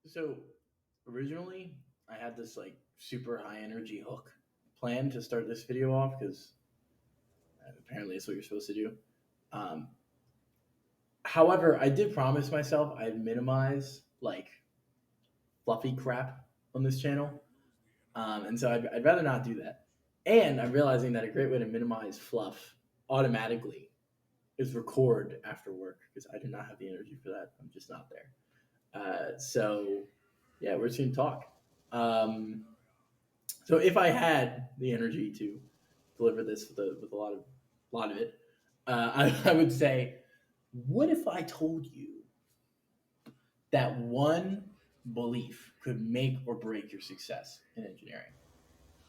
So originally, I had this like super high energy hook plan to start this video off because apparently it's what you're supposed to do. Um, However, I did promise myself I'd minimize like fluffy crap on this channel, and so I'd rather not do that. And I'm realizing that a great way to minimize fluff automatically is record after work because I do not have the energy for that. I'm just not there. So yeah, we're just gonna talk. Um, So if I had the energy to deliver this with a lot of it, I would say, what if I told you that one belief could make or break your success in engineering?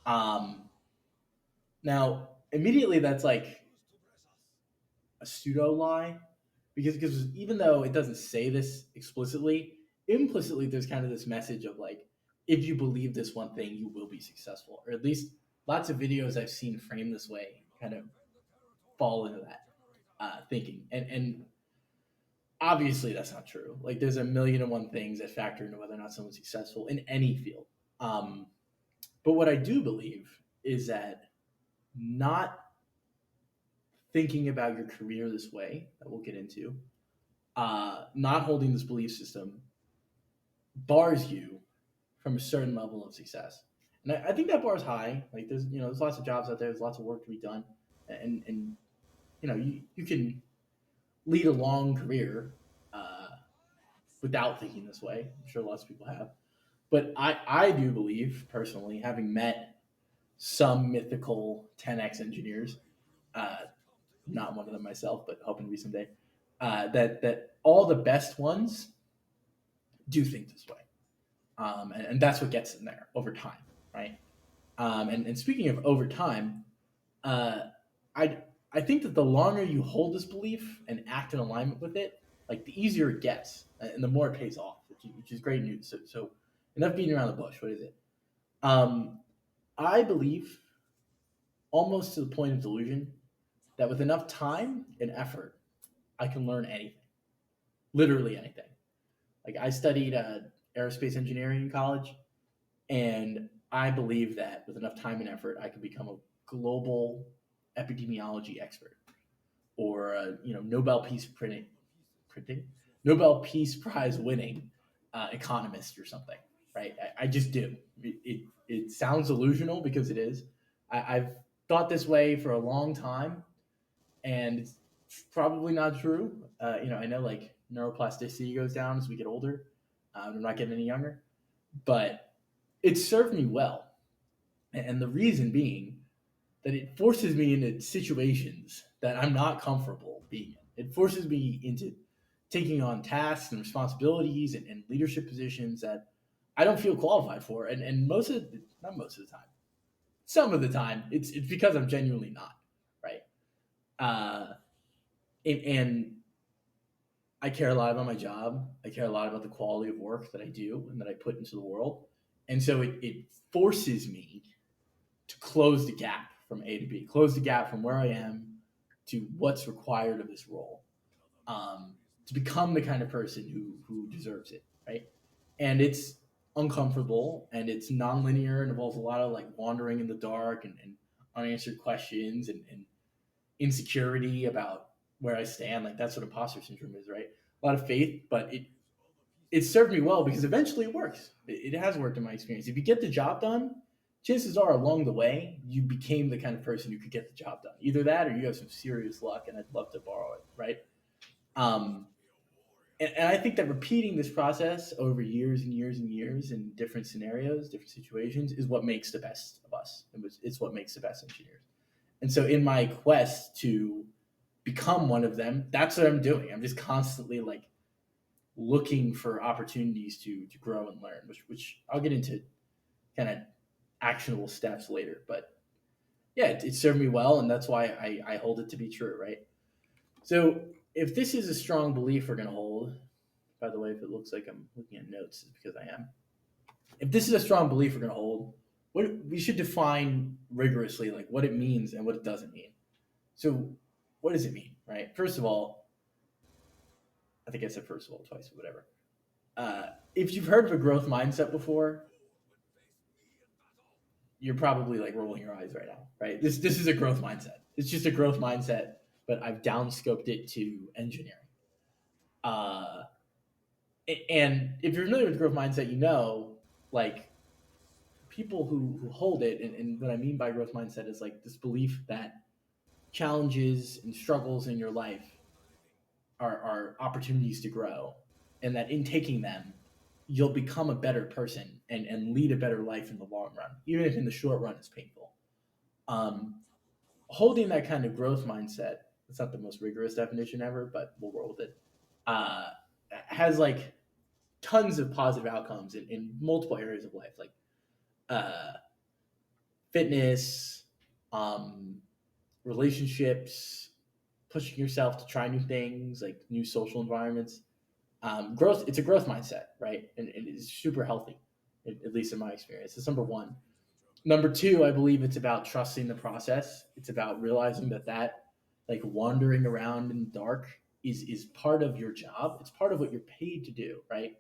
Um, Now, immediately that's like a pseudo lie because even though it doesn't say this explicitly, implicitly there's kind of this message of like if you believe this one thing, you will be successful, or at least lots of videos I've seen framed this way kind of fall into that thinking. And obviously that's not true. Like there's a million and one things that factor into whether or not someone's successful in any field. But what I do believe is that not thinking about your career this way, that we'll get into, not holding this belief system bars you from a certain level of success. And I think that bar is high. Like there's lots of jobs out there. There's lots of work to be done, and you can lead a long career uh, without thinking this way. I'm sure lots of people have, but I do believe personally, having met some mythical 10x engineers, uh, not one of them myself, but hoping to be someday, that all the best ones do think this way, and that's what gets them there over time, right? And speaking of over time, uh, I I think that the longer you hold this belief and act in alignment with it, like the easier it gets, and the more it pays off, which is great news. So enough beating around the bush. What is it? Um, I believe, almost to the point of delusion, that with enough time and effort, I can learn anything, literally anything. Like I studied aerospace engineering in college, and I believe that with enough time and effort, I could become a global epidemiology expert or a printing Nobel Peace Prize winning economist or something. Right? I just do. It sounds delusional because it is. I've thought this way for a long time, and it's probably not true. I know like neuroplasticity goes down as we get older. I'm not getting any younger, but it served me well. And the reason being that it forces me into situations that I'm not comfortable being in. It forces me into taking on tasks and responsibilities and leadership positions that I don't feel qualified for. And not most of the time, some of the time, it's because I'm genuinely not, right? Uh, and I care a lot about my job. I care a lot about the quality of work that I do and that I put into the world. And so it forces me to close the gap from A to B, close the gap from where I am to what's required of this role, to become the kind of person who deserves it, right? And it's uncomfortable and it's nonlinear and involves a lot of like wandering in the dark and unanswered questions and insecurity about where I stand. Like that's what imposter syndrome is, right? A lot of faith, but it served me well because eventually it works. It has worked in my experience. If you get the job done, chances are along the way you became the kind of person who could get the job done. Either that or you have some serious luck, and I'd love to borrow it, right? Um, and I think that repeating this process over years and years and years in different scenarios, different situations, is what makes the best of us. It's what makes the best engineers. And so, in my quest to become one of them, that's what I'm doing. I'm just constantly like looking for opportunities to grow and learn, which I'll get into kind of actionable steps later. But yeah, it served me well, and that's why I hold it to be true, right? So if this is a strong belief we're going to hold, by the way, if it looks like I'm looking at notes, it's because I am. If this is a strong belief we're going to hold, what we should define rigorously, like what it means and what it doesn't mean. So what does it mean, right? First of all, I think I said first of all twice, but whatever. If you've heard of a growth mindset before, you're probably like rolling your eyes right now, right? This is a growth mindset. It's just a growth mindset, but I've downscoped it to engineering. Uh, and if you're familiar with growth mindset, you know, like people who hold it, and what I mean by growth mindset is like this belief that challenges and struggles in your life are opportunities to grow, and that in taking them, you'll become a better person and lead a better life in the long run, even if in the short run it's painful. Um, Holding that kind of growth mindset, it's not the most rigorous definition ever, but we'll roll with it, uh, has like tons of positive outcomes in multiple areas of life, like uh, fitness, um, relationships, pushing yourself to try new things, like new social environments. Growth, it's a growth mindset, right? And it's super healthy, at least in my experience. It's number one. Number two, I believe it's about trusting the process. It's about realizing that like wandering around in the dark is part of your job. It's part of what you're paid to do, right?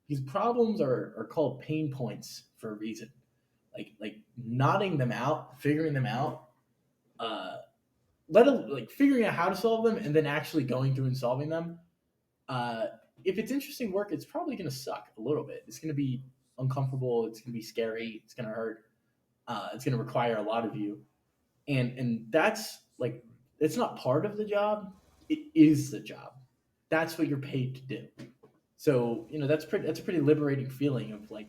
These problems are called pain points for a reason. Like knotting them out, figuring them out, uh, like figuring out how to solve them, and then actually going through and solving them. Uh, if it's interesting work, it's probably going to suck a little bit. It's going to be uncomfortable. It's going to be scary. It's going to hurt. It's going to require a lot of you, and that's like it's not part of the job. It is the job. That's what you're paid to do. So that's a pretty liberating feeling of like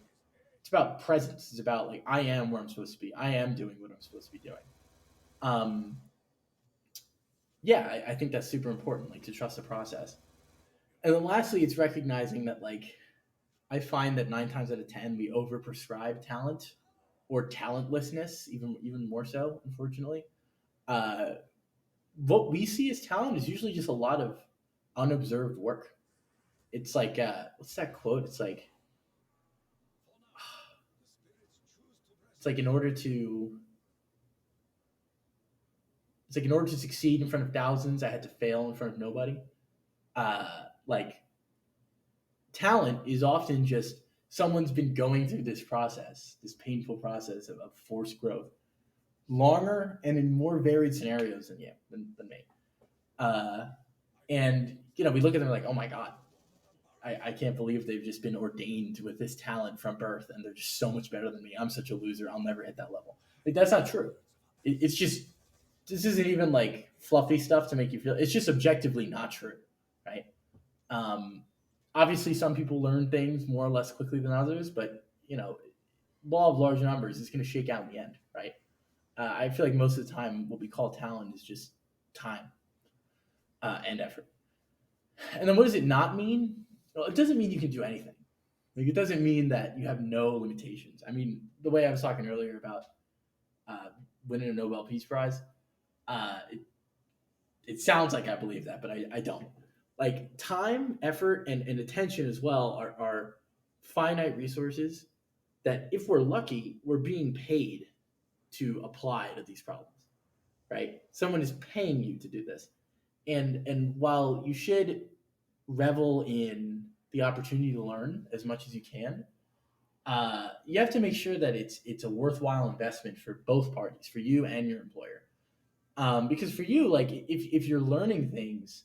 it's about presence. It's about like I am where I'm supposed to be. I am doing what I'm supposed to be doing. Um, yeah, I think that's super important. Like to trust the process. And then lastly, it's recognizing that like I find that 9 times out of 10 we overprescribe talent or talentlessness, even more so, unfortunately. Uh, what we see as talent is usually just a lot of unobserved work. It's like what's that quote? It's like in order to succeed in front of thousands, I had to fail in front of nobody. Like talent is often just someone's been going through this process, this painful process of forced growth, longer and in more varied scenarios than you than me. Uh, and we look at them like, oh my god, I can't believe they've just been ordained with this talent from birth, and they're just so much better than me. I'm such a loser. I'll never hit that level. Like that's not true. It's just this isn't even like fluffy stuff to make you feel. It's just objectively not true, right? Um, Obviously, some people learn things more or less quickly than others, but law of large numbers is going to shake out in the end, right? I feel like most of the time, what we call talent is just time and effort. And then, what does it not mean? Well, it doesn't mean you can do anything. Like, it doesn't mean that you have no limitations. I mean, the way I was talking earlier about uh, winning a Nobel Peace Prize, it sounds like I believe that, but I don't. Like time, effort, and attention as well are finite resources that, if we're lucky, we're being paid to apply to these problems, right? Someone is paying you to do this. And while you should revel in the opportunity to learn as much as you can, you have to make sure that it's a worthwhile investment for both parties, for you and your employer. Because for you, like if you're learning things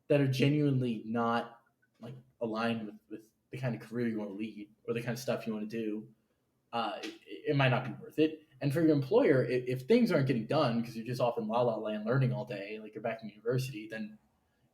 that are genuinely not like aligned with the kind of career you want to lead or the kind of stuff you want to do, it might not be worth it. And for your employer, if things aren't getting done because you're just off in la la land learning all day, like you're back in university, then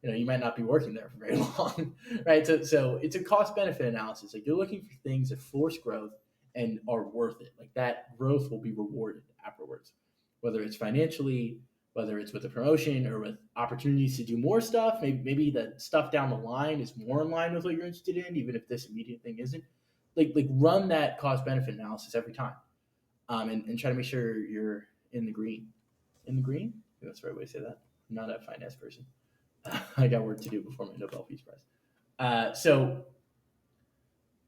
you might not be working there for very long, right? So it's a cost benefit analysis. Like you're looking for things that force growth and are worth it. Like that growth will be rewarded afterwards, whether it's financially, whether it's with a promotion or with opportunities to do more stuff. Maybe the stuff down the line is more in line with what you're interested in, even if this immediate thing isn't. Like run that cost benefit analysis every time, and try to make sure you're in the green. In the green? I think that's the right way to say that. I'm not a finance person. I got work to do before my Nobel Peace Prize. So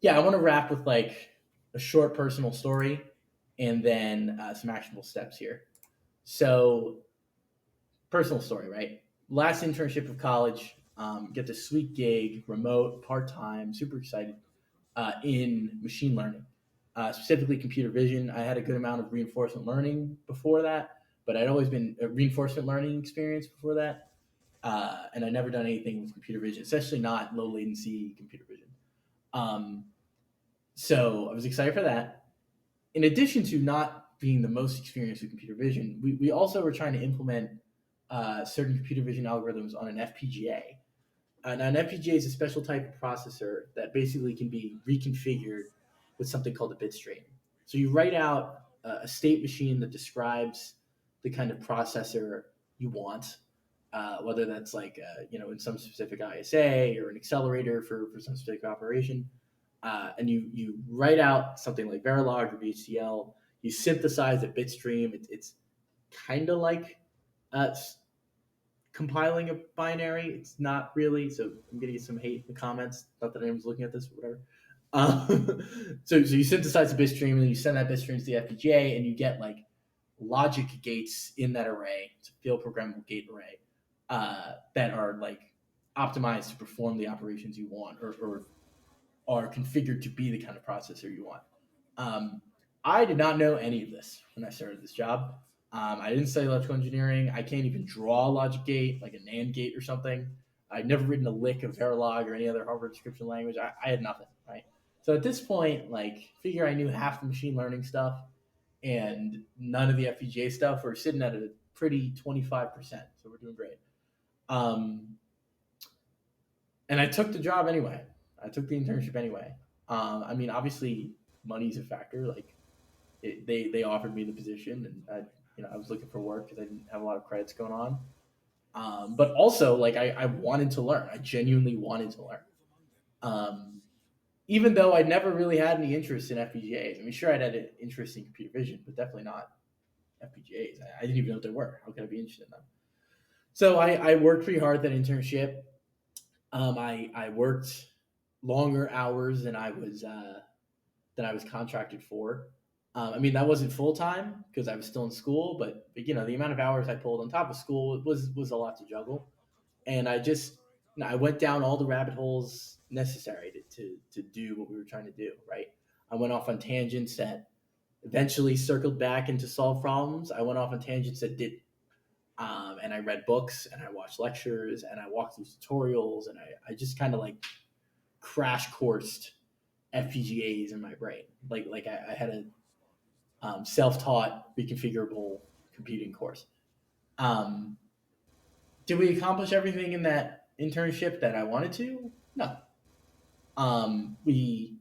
yeah, I want to wrap with like a short personal story and then some actionable steps here. So personal story, right? Last internship of college, get this sweet gig, remote, part time, super excited. in machine learning, specifically computer vision. I had a good amount of reinforcement learning before that, but I'd always been a reinforcement learning experience before that, and I never done anything with computer vision, especially not low latency computer vision. Um, so I was excited for that. In addition to not being the most experienced with computer vision, we also were trying to implement certain computer vision algorithms on an FPGA. Now, an FPGA is a special type of processor that basically can be reconfigured with something called a bit stream. So you write out a state machine that describes the kind of processor you want, whether that's like in some specific ISA or an accelerator for some specific operation, and you write out something like Verilog or VHDL. You synthesize a bit stream. It's kind of like uh, compiling a binary. It's not really. So I'm getting some hate in the comments. Not that anyone's looking at this or whatever. So you synthesize a bit stream and then you send that bit stream to the FPGA and you get like logic gates in that array. It's a field programmable gate array that are like optimized to perform the operations you want or are configured to be the kind of processor you want. Um, I did not know any of this when I started this job. I didn't study electrical engineering. I can't even draw a logic gate, like a NAND gate or something. I'd never written a lick of Verilog or any other hardware description language. I had nothing, right? So at this point, like, figure I knew half the machine learning stuff and none of the FPGA stuff. We're sitting at a pretty 25%. So we're doing great. Um, and I took the job anyway. I took the internship anyway. I mean, obviously, money's a factor. Like, they offered me the position, and I was looking for work because I didn't have a lot of credits going on. But also, like, I wanted to learn. I genuinely wanted to learn. Um, Even though I never really had any interest in FPGAs. I mean, sure, I'd had an interest in computer vision, but definitely not FPGAs. I didn't even know what they were. How could I be interested in them? So I worked pretty hard that internship. I worked longer hours than I was contracted for. I mean, that wasn't full time because I was still in school, but the amount of hours I pulled on top of school was a lot to juggle, and I went down all the rabbit holes necessary to do what we were trying to do. Right, I went off on tangents that eventually circled back into solve problems. I went off on tangents that did, and I read books and I watched lectures and I walked through tutorials and I just kind of like crash coursed FPGAs in my brain. Like I had a self-taught reconfigurable computing course. Um, did we accomplish everything in that internship that I wanted to? No. We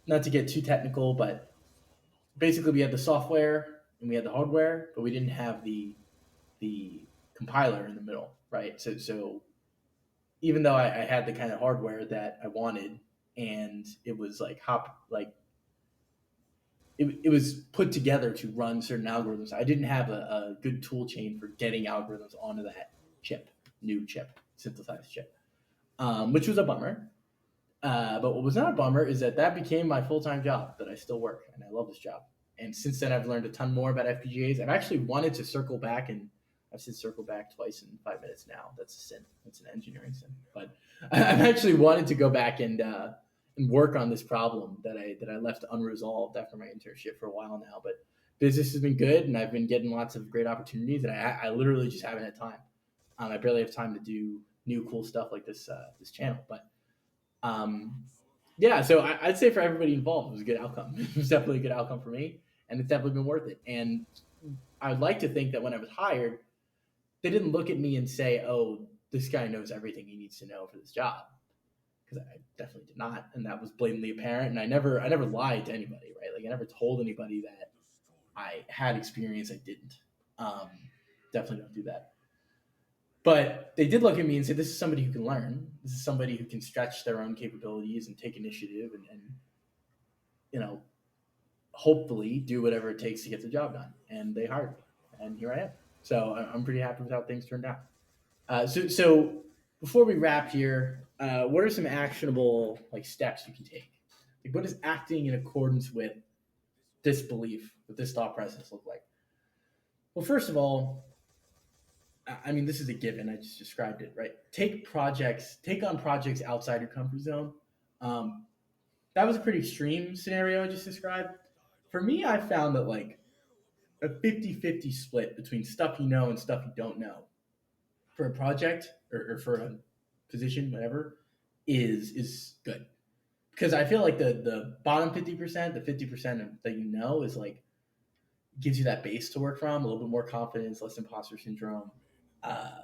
Not to get too technical, but basically we had the software and we had the hardware, but we didn't have the compiler in the middle, right? So even though I had the kind of hardware that I wanted, and it was it was put together to run certain algorithms. I didn't have a good tool chain for getting algorithms onto that new chip, synthesized chip, which was a bummer. But what was not a bummer is that became my full time job that I still work, and I love this job. And since then, I've learned a ton more about FPGAs. I've actually wanted to circle back, and I've said circle back twice in 5 minutes now. That's a sin. That's an engineering sin. But I've actually wanted to go back and work on this problem that I left unresolved after my internship for a while now. But business has been good, and I've been getting lots of great opportunities, and I literally just haven't had time. I barely have time to do new cool stuff like this channel, but um, yeah, so I'd say for everybody involved, it was a good outcome. It was definitely a good outcome for me, and it's definitely been worth it. And I'd like to think that when I was hired, they didn't look at me and say, "Oh, this guy knows everything he needs to know for this job," because I definitely did not, and that was blatantly apparent. And I never lied to anybody, right? Like I never told anybody that I had experience I didn't. Um, Definitely don't do that. But they did look at me and say, "This is somebody who can learn. This is somebody who can stretch their own capabilities and take initiative and you know hopefully do whatever it takes to get the job done." And they hired me, and here I am. So I'm pretty happy with how things turned out. So before we wrap here, what are some actionable like steps you can take? Like, what does acting in accordance with this belief, with this thought process, look like? Well, first of all, I mean, this is a given. I just described it, right? Take on projects outside your comfort zone. Um, that was a pretty extreme scenario I just described. For me, I found that like a 50-50 split between stuff you know and stuff you don't know for a project or for a position, whatever, is good. Because I feel like the bottom 50%, the 50% that you know is like gives you that base to work from, a little bit more confidence, less imposter syndrome. Uh,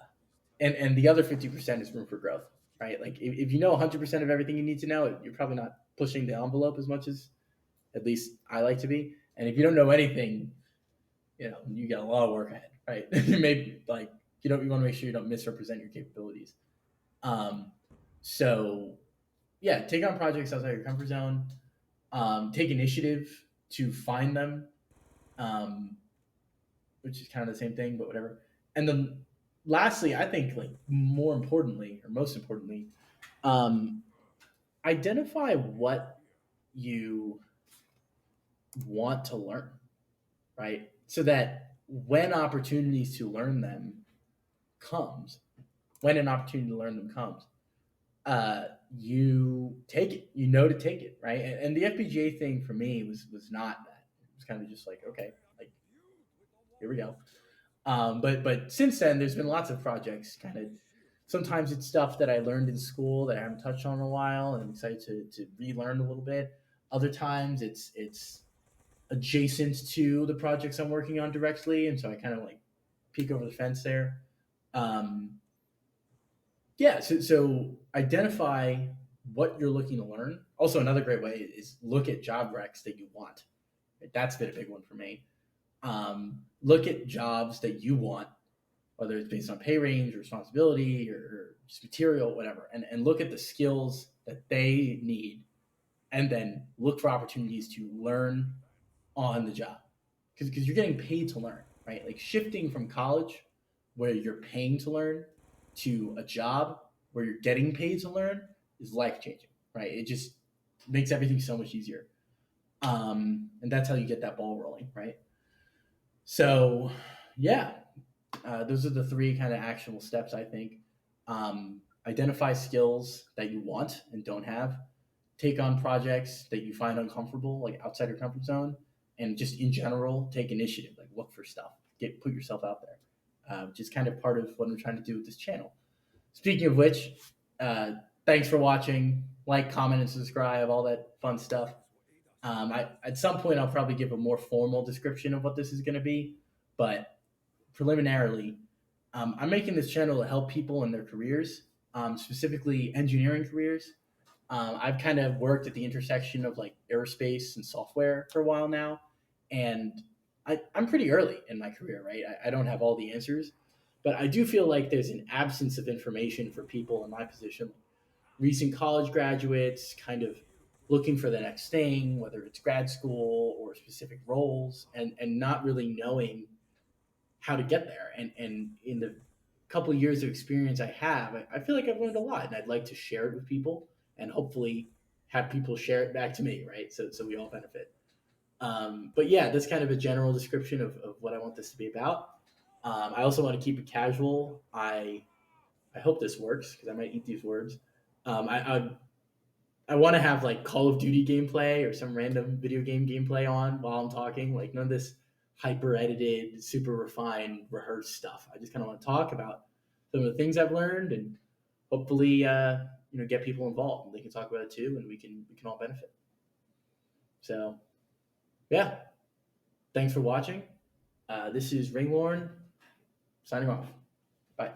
and the other 50% is room for growth, right? Like if you know 100% of everything you need to know, you're probably not pushing the envelope as much as at least I like to be. And if you don't know anything, you got a lot of work ahead, right? Maybe like you want to make sure you don't misrepresent your capabilities. Um, so yeah, take on projects outside your comfort zone. Take initiative to find them, um, which is kind of the same thing, but whatever. And then lastly, I think like more importantly or most importantly, um, identify what you want to learn, right? So that when opportunities to learn them comes, when an opportunity to learn them comes, you take it. You know to take it, right? And the FPGA thing for me was not that. It was kind of just like, okay, like here we go. But since then, there's been lots of projects. Kind of sometimes it's stuff that I learned in school that I haven't touched on in a while, and I'm excited to relearn a little bit. Other times it's adjacent to the projects I'm working on directly, and so I kind of like peek over the fence there. Um, yeah, so identify what you're looking to learn. Also, another great way is look at job recs that you want. Right? That's been a big one for me. Look at jobs that you want, whether it's based on pay range, responsibility, or just material, whatever, and look at the skills that they need, and then look for opportunities to learn on the job because you're getting paid to learn, right? Like shifting from college where you're paying to learn to a job where you're getting paid to learn is life changing, right? It just makes everything so much easier. And that's how you get that ball rolling, right? So, yeah, those are the three kind of actionable steps I think. Identify skills that you want and don't have, take on projects that you find uncomfortable, like outside your comfort zone, and just in general, take initiative, like look for stuff, put yourself out there, which is kind of part of what I'm trying to do with this channel. Speaking of which, thanks for watching. Like, comment, and subscribe, all that fun stuff. At some point, I'll probably give a more formal description of what this is going to be, but preliminarily, I'm making this channel to help people in their careers, specifically engineering careers. I've kind of worked at the intersection of like aerospace and software for a while now, and I'm pretty early in my career, right? I don't have all the answers, but I do feel like there's an absence of information for people in my position, recent college graduates, kind of looking for the next thing, whether it's grad school or specific roles, and not really knowing how to get there. And in the couple of years of experience I have, I feel like I've learned a lot, and I'd like to share it with people, and hopefully have people share it back to me, right? So we all benefit. But yeah, that's kind of a general description of what I want this to be about. I also want to keep it casual. I hope this works because I might eat these words. I want to have like Call of Duty gameplay or some random video game gameplay on while I'm talking. Like none of this hyper edited, super refined, rehearsed stuff. I just kind of want to talk about some of the things I've learned and hopefully, get people involved and they can talk about it too, and we can all benefit. So yeah, thanks for watching. This is Ringworn signing off. Bye.